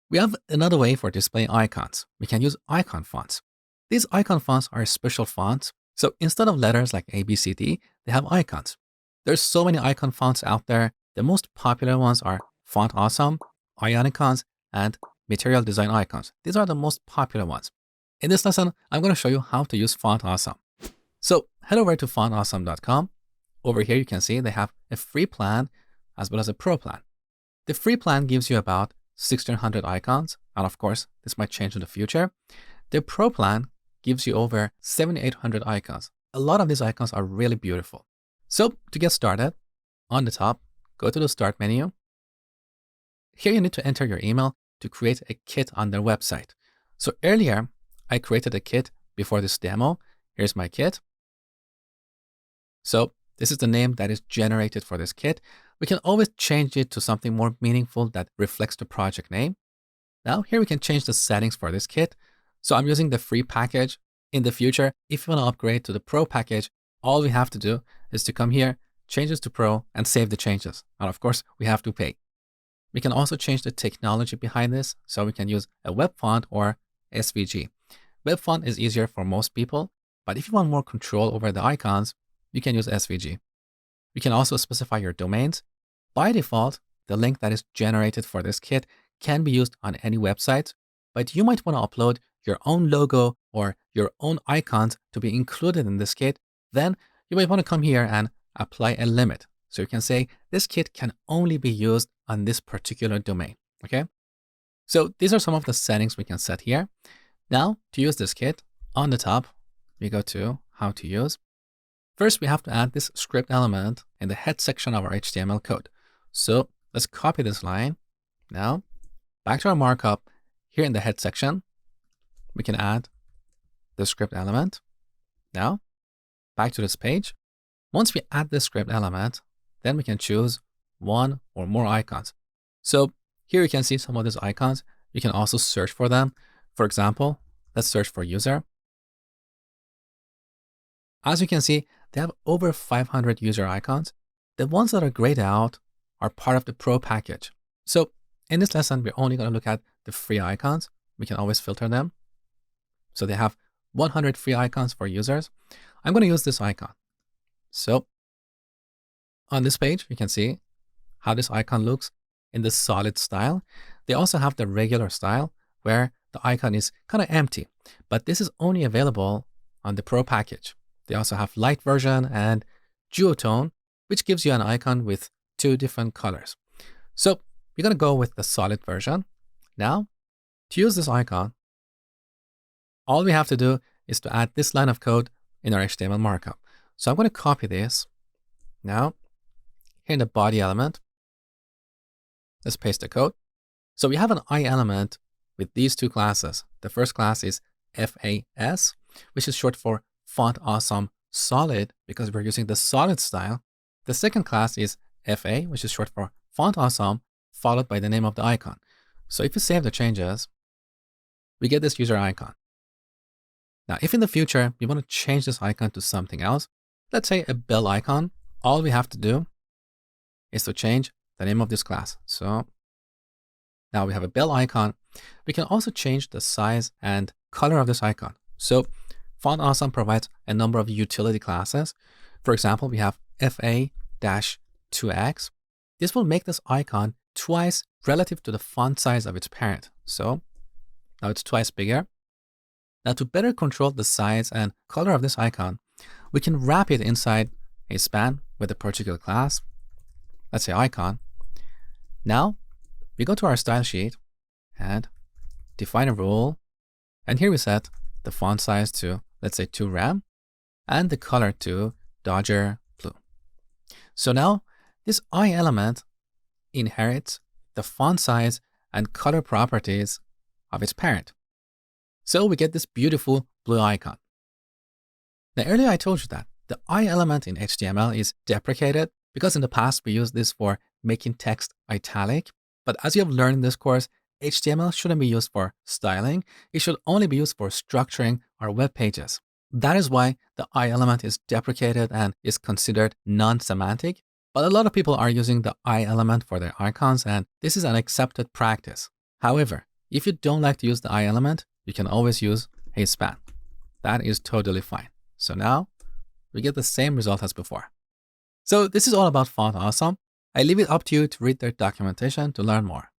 We have another way for displaying icons. We can use icon fonts. These icon fonts are special fonts. So instead of letters like A, B, C, D, they have icons. There's so many icon fonts out there. The most popular ones are Font Awesome, Ionicons, and Material Design Icons. These are the most popular ones. In this lesson, I'm going to show you how to use Font Awesome. So head over to fontawesome.com. Over here, you can see they have a free plan as well as a pro plan. The free plan gives you about 1,600 icons, and of course, this might change in the future. The pro plan gives you over 7,800 icons. A lot of these icons are really beautiful. So to get started, on the top, go to the Start menu. Here you need to enter your email to create a kit on their website. So earlier, I created a kit before this demo. Here's my kit. So this is the name that is generated for this kit. We can always change it to something more meaningful that reflects the project name. Now here we can change the settings for this kit. So I'm using the free package. In the future, if you want to upgrade to the pro package, all we have to do is to come here, change this to pro, and save the changes. And of course, we have to pay. We can also change the technology behind this. So we can use a web font or SVG. Web font is easier for most people, but if you want more control over the icons, you can use SVG. You can also specify your domains. By default, the link that is generated for this kit can be used on any website, but you might want to upload your own logo or your own icons to be included in this kit. Then you might want to come here and apply a limit. So you can say this kit can only be used on this particular domain. Okay. So these are some of the settings we can set here. Now to use this kit, on the top, we go to how to use. First, we have to add this script element in the head section of our HTML code. So let's copy this line. Now, back to our markup. Here in the head section, we can add the script element. Now, back to this page. Once we add the script element, then we can choose one or more icons. So here you can see some of these icons. You can also search for them. For example, let's search for user. As you can see, they have over 500 user icons. The ones that are grayed out are part of the pro package. So in this lesson, we're only going to look at the free icons. We can always filter them. So they have 100 free icons for users. I'm going to use this icon. So on this page, you can see how this icon looks in the solid style. They also have the regular style where the icon is kind of empty, but this is only available on the pro package. They also have light version and duotone, which gives you an icon with two different colors. So we're going to go with the solid version. Now, to use this icon, all we have to do is to add this line of code in our HTML markup. So I'm going to copy this. Now, here in the body element, let's paste the code. So we have an I element with these two classes. The first class is FAS, which is short for Font Awesome Solid because we're using the solid style. The second class is FA, which is short for Font Awesome, followed by the name of the icon. So if you save the changes, we get this user icon. Now, if in the future we want to change this icon to something else, let's say a bell icon, all we have to do is to change the name of this class. So now we have a bell icon. We can also change the size and color of this icon. So Font Awesome provides a number of utility classes. For example, we have FA-2X. This will make this icon twice relative to the font size of its parent. So now it's twice bigger. Now to better control the size and color of this icon, we can wrap it inside a span with a particular class. Let's say icon. Now we go to our style sheet and define a rule. And here we set the font size to, let's say 2 rem and the color to Dodger blue. So now this I element inherits the font size and color properties of its parent. So we get this beautiful blue icon. Now earlier I told you that the I element in HTML is deprecated because in the past we used this for making text italic. But as you have learned in this course, HTML shouldn't be used for styling. It should only be used for structuring our web pages. That is why the I element is deprecated and is considered non-semantic. But a lot of people are using the I element for their icons, and this is an accepted practice. However, If you don't like to use the I element, you can always use a span. That is totally fine. So now we get the same result as before. So this is all about Font Awesome. I leave it up to you to read their documentation to learn more.